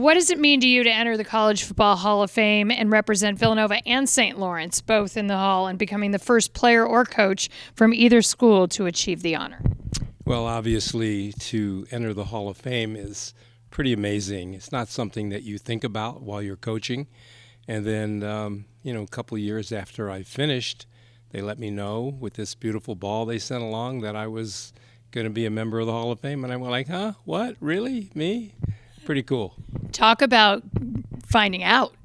What does it mean to you to enter the College Football Hall of Fame and represent Villanova and St. Lawrence, both in the Hall, and becoming the first player or coach from either school to achieve the honor? Well, obviously, to enter the Hall of Fame is pretty amazing. It's not something that you think about while you're coaching. And then, a couple of years after I finished, they let me know with this beautiful ball they sent along that I was going to be a member of the Hall of Fame. And I went like, huh? What? Really? Me? Pretty cool. Talk about finding out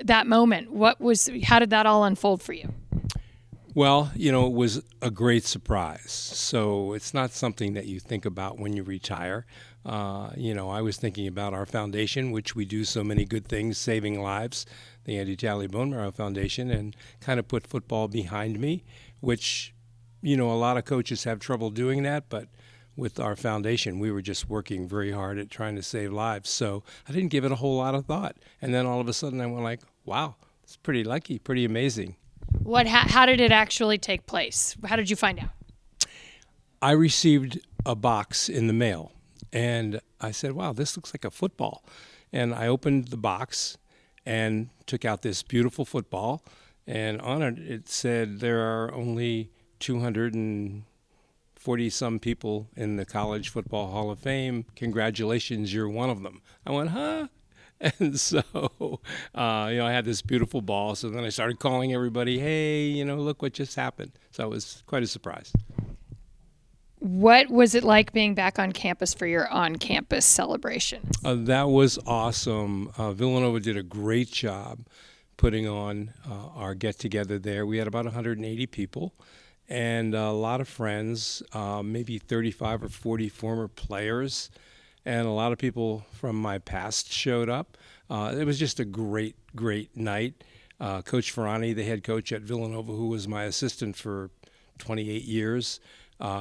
that moment. How did that all unfold for you? Well, it was a great surprise. So it's not something that you think about when you retire. I was thinking about our foundation, which we do so many good things, saving lives, the Talley Bone Marrow Foundation, and kind of put football behind me, which, a lot of coaches have trouble doing that, but with our foundation, we were just working very hard at trying to save lives. So I didn't give it a whole lot of thought. And then all of a sudden I went like, wow, it's pretty lucky, pretty amazing. How did it actually take place? How did you find out? I received a box in the mail, and I said, wow, this looks like a football. And I opened the box and took out this beautiful football, and on it said there are only 240-some people in the College Football Hall of Fame. Congratulations, you're one of them. I went, huh? And so, I had this beautiful ball. So then I started calling everybody, hey, look what just happened. So it was quite a surprise. What was it like being back on campus for your on-campus celebration? That was awesome. Villanova did a great job putting on our get-together there. We had about 180 people and a lot of friends, maybe 35 or 40 former players, and a lot of people from my past showed up. It was just a great, great night. Coach Ferrani, the head coach at Villanova, who was my assistant for 28 years,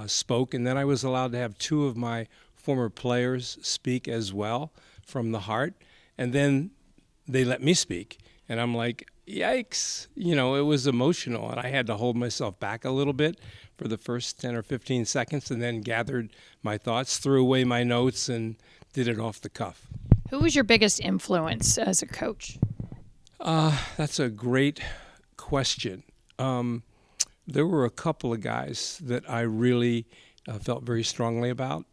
spoke, and then I was allowed to have two of my former players speak as well from the heart, and then they let me speak, and I'm like, yikes, it was emotional, and I had to hold myself back a little bit for the first 10 or 15 seconds, and then gathered my thoughts, threw away my notes, and did it off the cuff. Who was your biggest influence as a coach? That's a great question. There were a couple of guys that I really felt very strongly about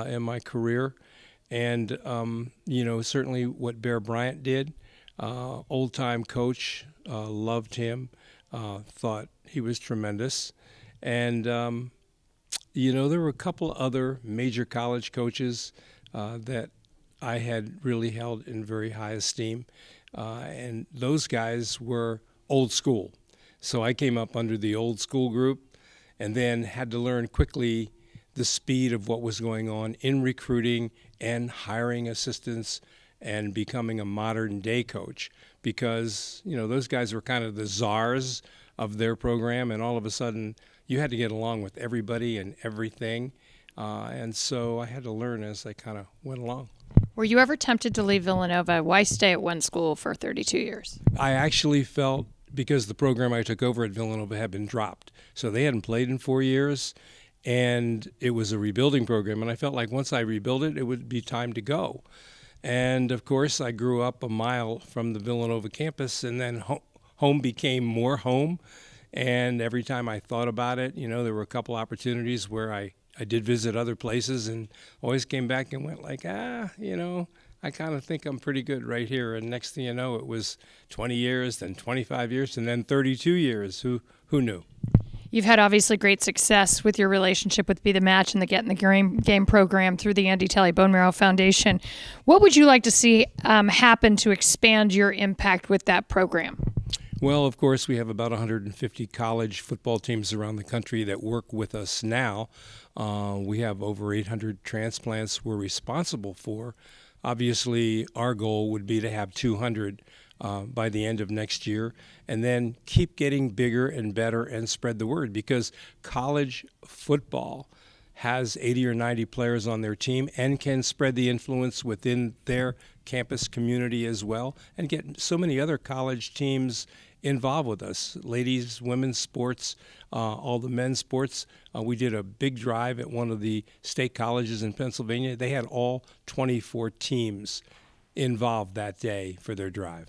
in my career. And, certainly what Bear Bryant did, old-time coach, loved him, thought he was tremendous. And, there were a couple other major college coaches that I had really held in very high esteem. And those guys were old school. So I came up under the old school group and then had to learn quickly the speed of what was going on in recruiting and hiring assistants and becoming a modern day coach because, those guys were kind of the czars of their program, and all of a sudden you had to get along with everybody and everything. And so I had to learn as I kind of went along. Were you ever tempted to leave Villanova? Why stay at one school for 32 years? I actually felt, because the program I took over at Villanova had been dropped. So they hadn't played in 4 years, and it was a rebuilding program. And I felt like once I rebuilt it, it would be time to go. And, of course, I grew up a mile from the Villanova campus, and then home became more home. And every time I thought about it, there were a couple opportunities where I did visit other places and always came back and went like, I kind of think I'm pretty good right here. And next thing you know, it was 20 years, then 25 years, and then 32 years. Who knew? You've had obviously great success with your relationship with Be the Match and the Get in the Game program through the Andy Talley Bone Marrow Foundation. What would you like to see happen to expand your impact with that program? Well, of course, we have about 150 college football teams around the country that work with us now. We have over 800 transplants we're responsible for. Obviously, our goal would be to have 200 by the end of next year, and then keep getting bigger and better and spread the word, because college football has 80 or 90 players on their team and can spread the influence within their campus community as well, and get so many other college teams involved with us. Ladies, women's sports, all the men's sports. We did a big drive at one of the state colleges in Pennsylvania. They had all 24 teams involved that day for their drive.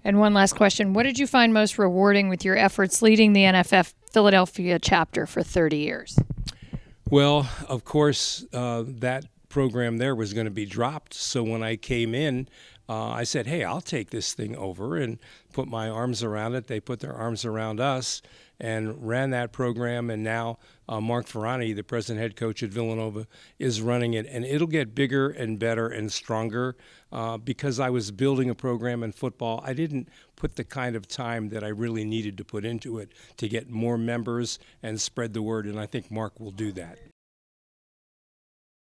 And one last question. What did you find most rewarding with your efforts leading the NFF Philadelphia chapter for 30 years? Well, of course, that program there was going to be dropped. So when I came in, I said, hey, I'll take this thing over and put my arms around it. They put their arms around us and ran that program. And now Mark Ferrani, the president head coach at Villanova, is running it. And it'll get bigger and better and stronger because I was building a program in football. I didn't put the kind of time that I really needed to put into it to get more members and spread the word. And I think Mark will do that.